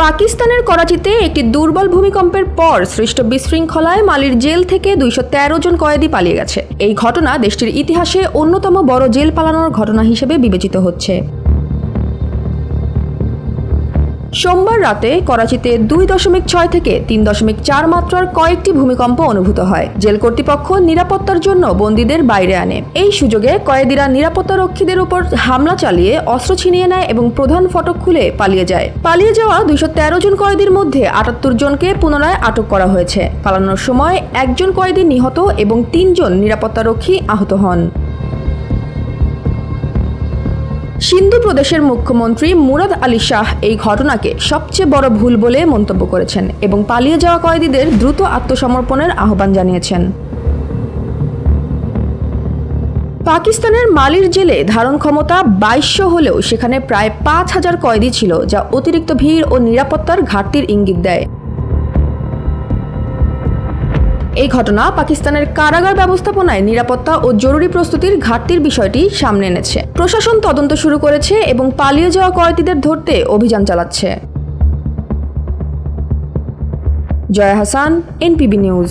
পাকিস্তানের করাচিতে একটি দুর্বল ভূমিকম্পের পর সৃষ্ট বিশৃঙ্খলায় মালির জেল থেকে 213 জন কয়েদি পালিয়ে গেছে। এই ঘটনা দেশটির ইতিহাসে অন্যতম বড় জেল পালানোর ঘটনা হিসেবে বিবেচিত হচ্ছে। সোমবার রাতে করাচিতে 2.6 থেকে 3.4 মাত্রার কয়েকটি ভূমিকম্প অনুভূত হয়। জেল কর্তৃপক্ষ নিরাপত্তার জন্য বন্দীদের বাইরে আনে। এই সুযোগে কয়েদিরা নিরাপত্তারক্ষীদের উপর হামলা চালিয়ে অস্ত্র ছিনিয়ে নেয় এবং প্রধান ফটক খুলে পালিয়ে যায়। পালিয়ে যাওয়া 213 জন কয়েদির মধ্যে 78 জনকে পুনরায় আটক করা হয়েছে। পালানোর সময় একজন কয়েদি নিহত এবং 3 জন নিরাপত্তারক্ষী আহত হন। সিন্ধু প্রদেশের মুখ্যমন্ত্রী মুরাদ আলী শাহ এই ঘটনাকে সবচেয়ে বড় ভুল বলে মন্তব্য করেছেন এবং পালিয়ে যাওয়া কয়েদিদের দ্রুত আত্মসমর্পণের আহ্বান জানিয়েছেন। পাকিস্তানের মালির জেলে ধারণ ক্ষমতা 2200 হলেও সেখানে প্রায় 5000 কয়েদি ছিল, যা অতিরিক্ত ভিড় ও নিরাপত্তার ঘাটতির ইঙ্গিত দেয়। এই ঘটনা পাকিস্তানের কারাগার ব্যবস্থাপনায় নিরাপত্তা ও জরুরি প্রস্তুতির ঘাটতির বিষয়টি সামনে এনেছে। প্রশাসন তদন্ত শুরু করেছে এবং পালিয়ে যাওয়া কয়েদিদের ধরতে অভিযান চালাচ্ছে। Joya Hasan, NPB news.